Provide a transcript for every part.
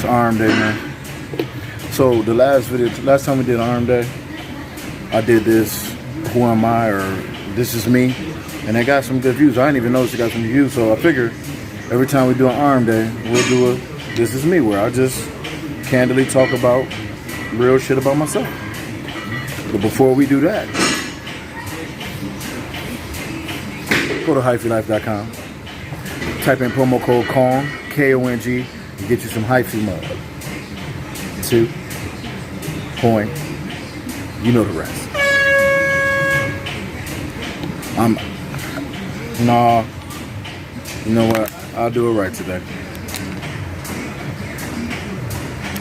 Arm Day, man. So the last time we did Arm Day, I did this, Who Am I, or This Is Me, and it got some good views. I didn't even notice it got some views, so I figured every time we do an Arm Day, we'll do a This Is Me, where I just candidly talk about real shit about myself. But before we do that, go to hyphylife.com, type in promo code KONG, K-O-N-G, and get you some hyphy mug. 2 point, you know the rest. Nah, you know what? I'll do it right today.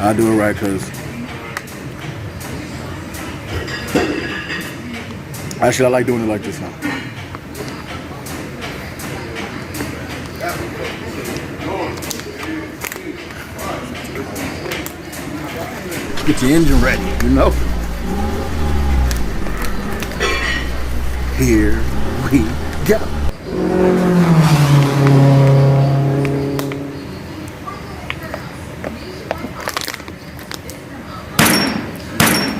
I'll do it right because actually I like doing it like this now. Get your engine ready, you know? Here we go.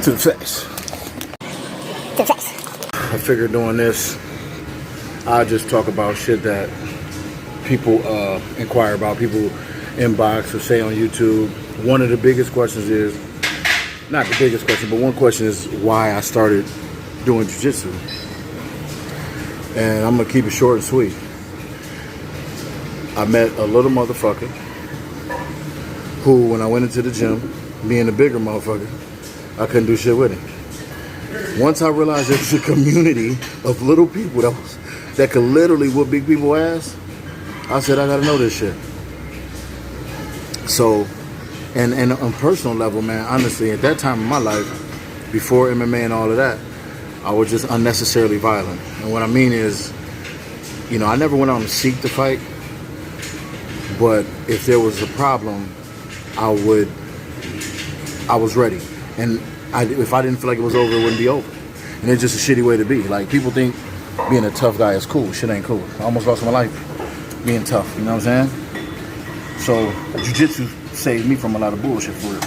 To the face. To the face. I figured doing this, I'll just talk about shit that people inquire about, people inbox or say on YouTube. One of the biggest questions is, not the biggest question, but one question is why I started doing jiu-jitsu. And I'm gonna keep it short and sweet. I met a little motherfucker who, when I went into the gym, being a bigger motherfucker, I couldn't do shit with him. Once I realized there was a community of little people that could literally whoop big people's ass, I said, I gotta know this shit. So, and on a personal level, man, honestly, at that time in my life, before MMA and all of that, I was just unnecessarily violent. And what I mean is, you know, I never went out to seek to fight, but if there was a problem, I was ready. And if I didn't feel like it was over, it wouldn't be over. And it's just a shitty way to be. Like, people think being a tough guy is cool. Shit ain't cool. I almost lost my life being tough, you know what I'm saying? So, jiu-jitsu saved me from a lot of bullshit for it.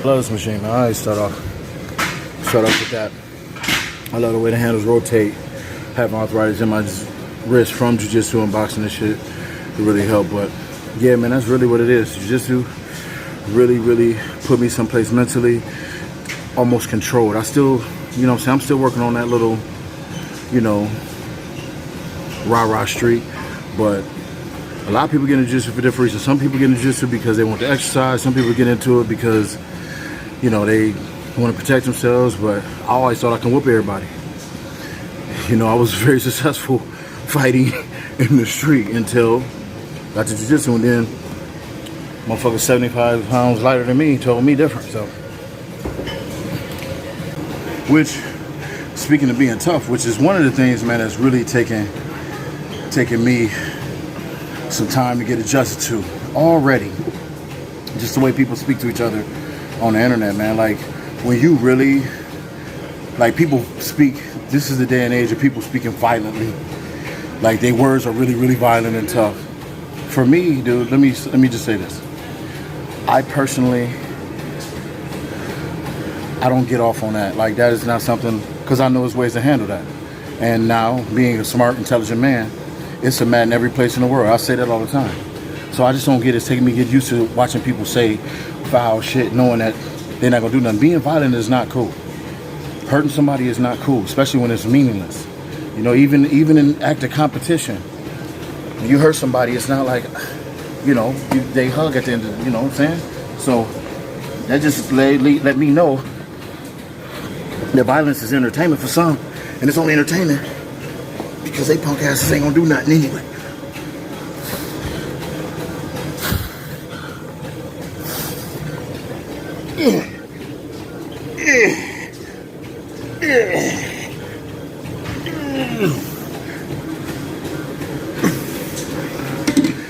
I love this machine, man. I always start off with that. I love the way the handles rotate. Having arthritis in my wrist from jiu-jitsu and boxing and shit, it really helped. But yeah, man, that's really what it is. Jiu-jitsu really put me someplace mentally, almost controlled. I still, you know what I'm saying, I'm still working on that little, you know, rah-rah streak. But a lot of people get into jiu-jitsu for different reasons. Some people get into jiu-jitsu because they want to exercise. Some people get into it because, you know, they want to protect themselves. But I always thought I can whoop everybody. You know, I was very successful fighting in the street until I got to jiu-jitsu, and then motherfucker 75 pounds lighter than me told me different. So, which, speaking of being tough, which is one of the things, man, that's really taking me some time to get adjusted to already. Just the way people speak to each other on the internet, man. Like, when you really, like, people speak, this is the day and age of people speaking violently. Like, their words are really violent and tough. For me, dude, let me just say this. I personally, I don't get off on that. Like, that is not something, because I know there's ways to handle that. And now, being a smart, intelligent man, it's a man in every place in the world. I say that all the time. So I just don't get it. It's taking me to get used to watching people say foul shit, knowing that they're not going to do nothing. Being violent is not cool. Hurting somebody is not cool, especially when it's meaningless. You know, even in active competition, when you hurt somebody, it's not like, you know, they hug at the end of, you know what I'm saying? So that just let me know that violence is entertainment for some, and it's only entertainment because they punk asses ain't gonna do nothing anyway.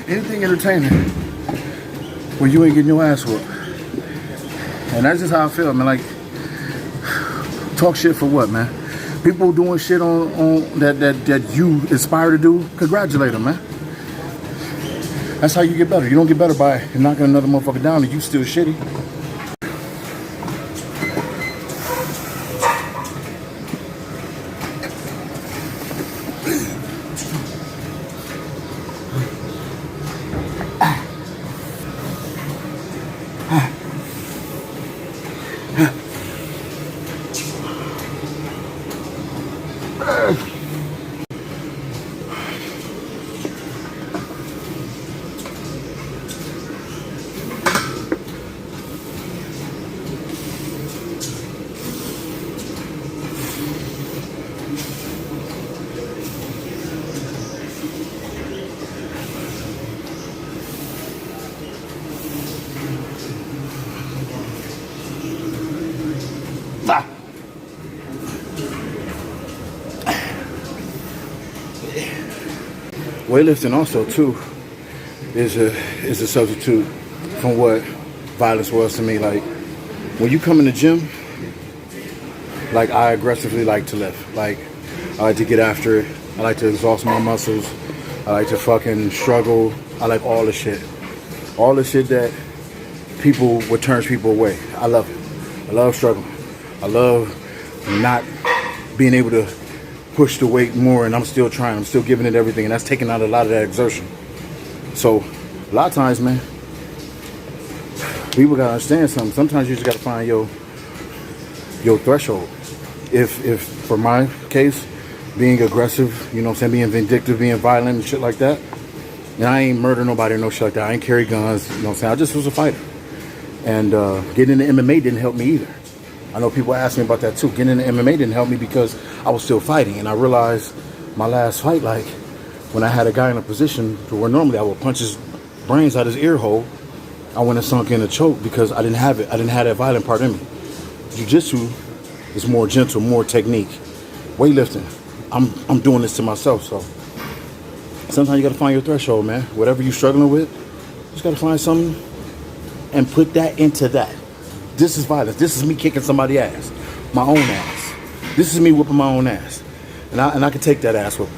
Anything entertaining when you ain't getting your ass whooped. And that's just how I feel, man. Like, talk shit for what, man? People doing shit on that you aspire to do, congratulate them, man. That's how you get better. You don't get better by knocking another motherfucker down and you still shitty. Weightlifting also too is a substitute from what violence was to me. Like, when you come in the gym, like, I aggressively like to lift. Like, I like to get after it. I like to exhaust my muscles. I like to fucking struggle. I like all the shit. All the shit that what turns people away. I love it. I love struggling. I love not being able to push the weight more, and I'm still trying. I'm still giving it everything, and that's taking out a lot of that exertion. So a lot of times, man, people gotta understand something. Sometimes you just gotta find your threshold. If for my case, being aggressive, you know what I'm saying, being vindictive, being violent and shit like that, and I ain't murder nobody or no shit like that. I ain't carry guns, you know what I'm saying. I just was a fighter. And getting into MMA didn't help me either. I know people ask me about that too. Getting into MMA didn't help me because I was still fighting. And I realized my last fight, like, when I had a guy in a position to where normally I would punch his brains out his ear hole, I went and sunk in a choke because I didn't have it. I didn't have that violent part in me. Jiu-jitsu is more gentle, more technique. Weightlifting, I'm doing this to myself. So sometimes you got to find your threshold, man. Whatever you're struggling with, you just got to find something and put that into that. This is violence. This is me kicking somebody's ass. My own ass. This is me whooping my own ass. And I can take that ass whooping.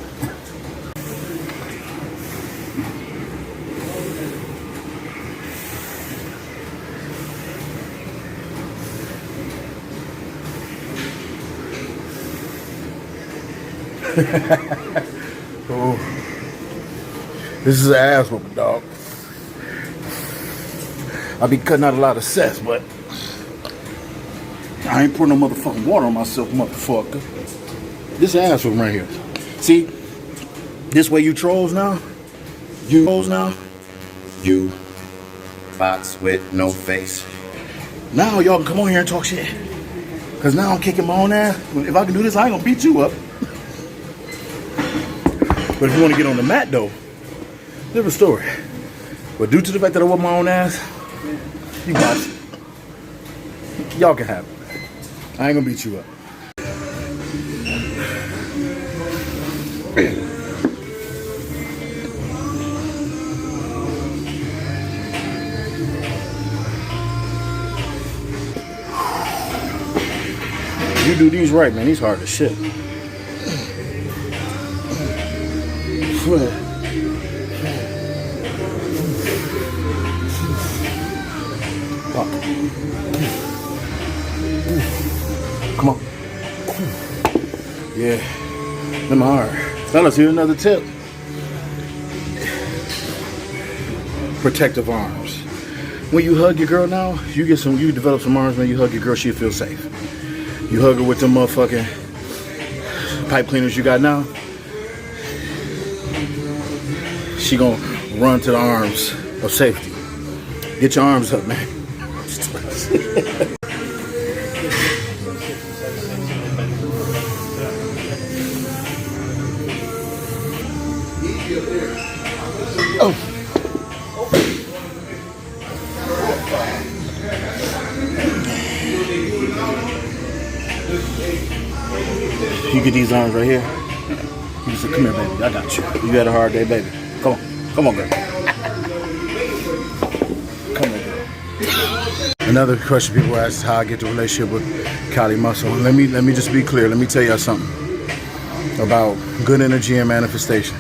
Oh. This is an ass whooping, dog. I be cutting out a lot of sets, but I ain't pouring no motherfucking water on myself, motherfucker. This ass whooping right here. See, this way you trolls now. You bots with no face. Now y'all can come on here and talk shit. Cause now I'm kicking my own ass. If I can do this, I ain't gonna beat you up. But if you want to get on the mat though, different story. But due to the fact that I whoop my own ass, you bots, y'all can have it. I ain't gonna beat you up. You do these right, man. These hard as shit. Come on. Yeah. Them hard. Fellas, here's another tip. Protective arms. When you hug your girl now, you develop some arms, man. You hug your girl, she'll feel safe. You hug her with them motherfucking pipe cleaners you got now, she gonna run to the arms of safety. Get your arms up, man. Oh. You get these arms right here. You say, come here, baby. I got you. You had a hard day, baby. Come on. Come on, girl. Come on, girl. Another question people ask is how I get the relationship with Kali Muscle. Let me just be clear. Let me tell y'all something about good energy and manifestation.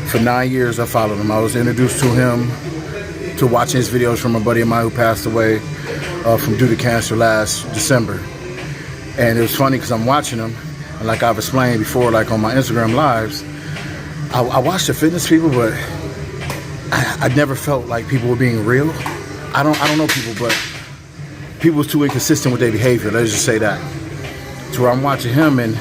For 9 years, I followed him. I was introduced to him to watching his videos from a buddy of mine who passed away due to cancer last December. And it was funny because I'm watching him, and like I've explained before, like on my Instagram lives, I watch the fitness people, but I never felt like people were being real. I don't know people, but people was too inconsistent with their behavior. Let's just say that. To where I'm watching him, and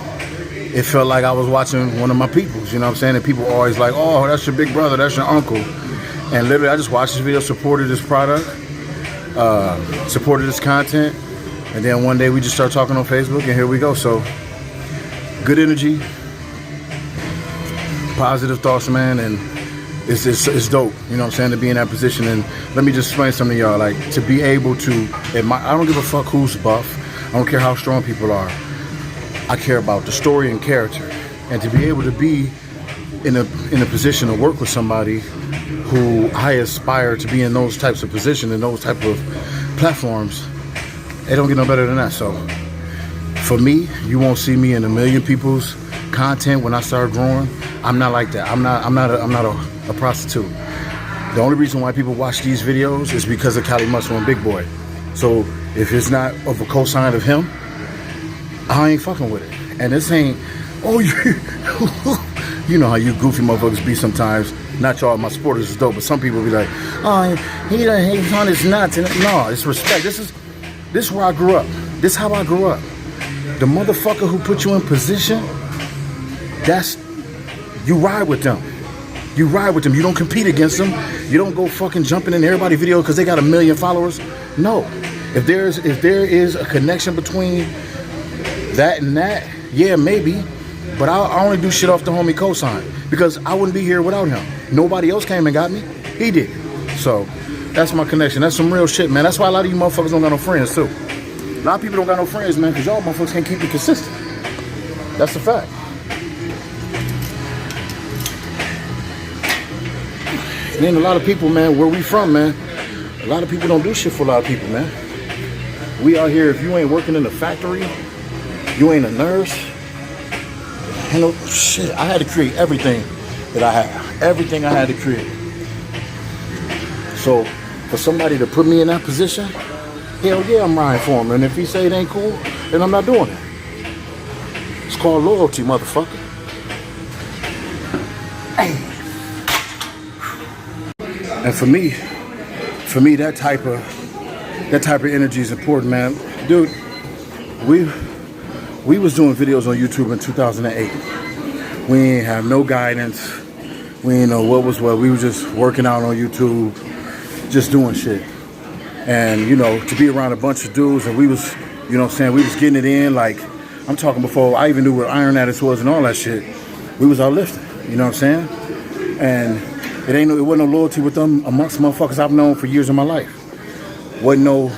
it felt like I was watching one of my peoples. You know what I'm saying? And people always like, oh, that's your big brother, that's your uncle. And literally, I just watched his video, supported his product, supported his content. And then one day we just start talking on Facebook, and here we go. So, good energy, positive thoughts, man, and it's dope. You know what I'm saying, to be in that position. And let me just explain something to y'all. Like, to be able to admire, I don't give a fuck who's buff. I don't care how strong people are. I care about the story and character. And to be able to be in a position to work with somebody who I aspire to be in those types of positions and those type of platforms, it don't get no better than that. So for me, you won't see me in a million people's content when I start growing. I'm not like that. I'm not a prostitute. The only reason why people watch these videos is because of Kali Muscle and Big Boy. So if it's not of a cosign of him, I ain't fucking with it. And this ain't, oh, you know how you goofy motherfuckers be sometimes. Not y'all, my supporters is dope, but some people be like, oh, he's on his nuts. And no, it's respect. This is where I grew up. This is how I grew up. The motherfucker who put you in position, you ride with them. You ride with them. You don't compete against them. You don't go fucking jumping in everybody's video because they got 1 million followers. No. If there is a connection between that and that, yeah, maybe. But I only do shit off the homie cosign because I wouldn't be here without him. Nobody else came and got me. He did. So that's my connection. That's some real shit, man. That's why a lot of you motherfuckers don't got no friends, too. A lot of people don't got no friends, man, because y'all motherfuckers can't keep it consistent. That's a fact. And then a lot of people, man, where we from, man, a lot of people don't do shit for a lot of people, man. We out here, if you ain't working in a factory, you ain't a nurse, you know, shit, I had to create everything that I have. Everything I had to create. So, for somebody to put me in that position, hell yeah, I'm riding for him. And if he say it ain't cool, then I'm not doing it. It's called loyalty, motherfucker. Hey. And for me, that type of energy is important, man. Dude, we was doing videos on YouTube in 2008. We ain't have no guidance. We ain't know what was what. We were just working out on YouTube, just doing shit. And, you know, to be around a bunch of dudes, and we was, you know what I'm saying, we was getting it in, like, I'm talking before I even knew what Iron Addicts was and all that shit. We was out lifting, you know what I'm saying? And it wasn't no loyalty with them amongst motherfuckers I've known for years of my life. Wasn't no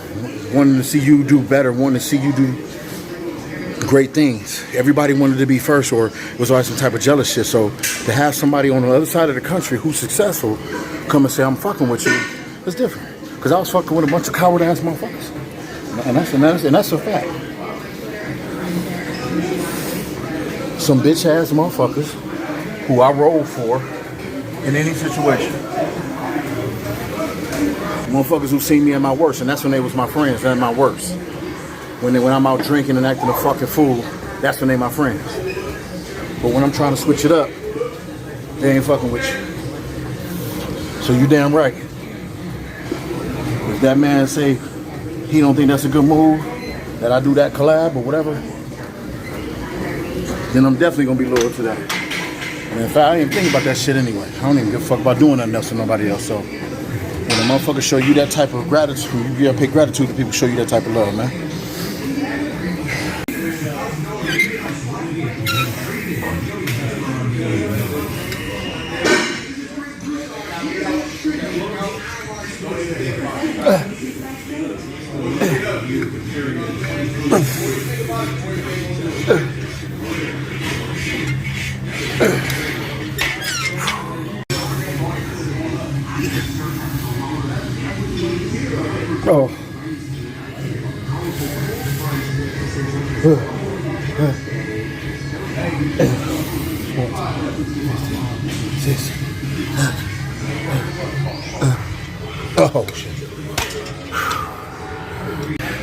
wanting to see you do better, wanting to see you do great things. Everybody wanted to be first, or it was always some type of jealous shit. So to have somebody on the other side of the country who's successful come and say, I'm fucking with you, it's different. Because I was fucking with a bunch of coward ass motherfuckers. And that's a fact. Some bitch ass motherfuckers who I roll for in any situation. Motherfuckers who seen me at my worst, and that's when they was my friends, at my worst. When I'm out drinking and acting a fucking fool, that's when they my friends. But when I'm trying to switch it up, they ain't fucking with you. So you damn right. If that man say he don't think that's a good move, that I do that collab or whatever, then I'm definitely gonna be loyal to that. And in fact, I ain't even think about that shit anyway. I don't even give a fuck about doing nothing else with nobody else. So when a motherfuckers show you that type of gratitude, you gotta pay gratitude to people show you that type of love, man. Oh. Oh shit.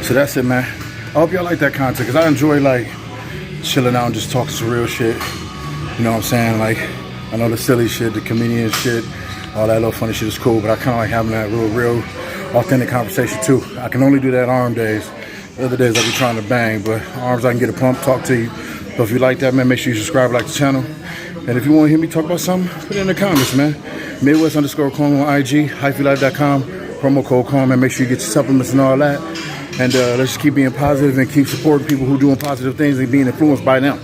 So that's it, man. I hope y'all like that content because I enjoy like chilling out and just talking some real shit. You know what I'm saying? Like, I know the silly shit, the comedian shit, all that little funny shit is cool, but I kind of like having that real authentic conversation too. I can only do that arm days. The other days I be trying to bang, but arms I can get a pump, talk to you. So if you like that, man, make sure you subscribe, like the channel. And if you want to hear me talk about something, put it in the comments, man. Midwest_Kwame on IG, hyphylife.com, promo code Kwame, make sure you get your supplements and all that. And let's just keep being positive and keep supporting people who doing positive things and being influenced by them.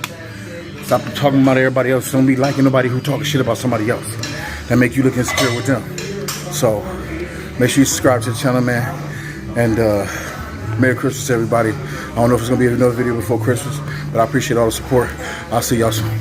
Stop talking about everybody else. Don't be liking nobody who talking shit about somebody else. That make you look insecure with them. So make sure you subscribe to the channel, man. And Merry Christmas, everybody. I don't know if it's going to be another video before Christmas, but I appreciate all the support. I'll see y'all soon.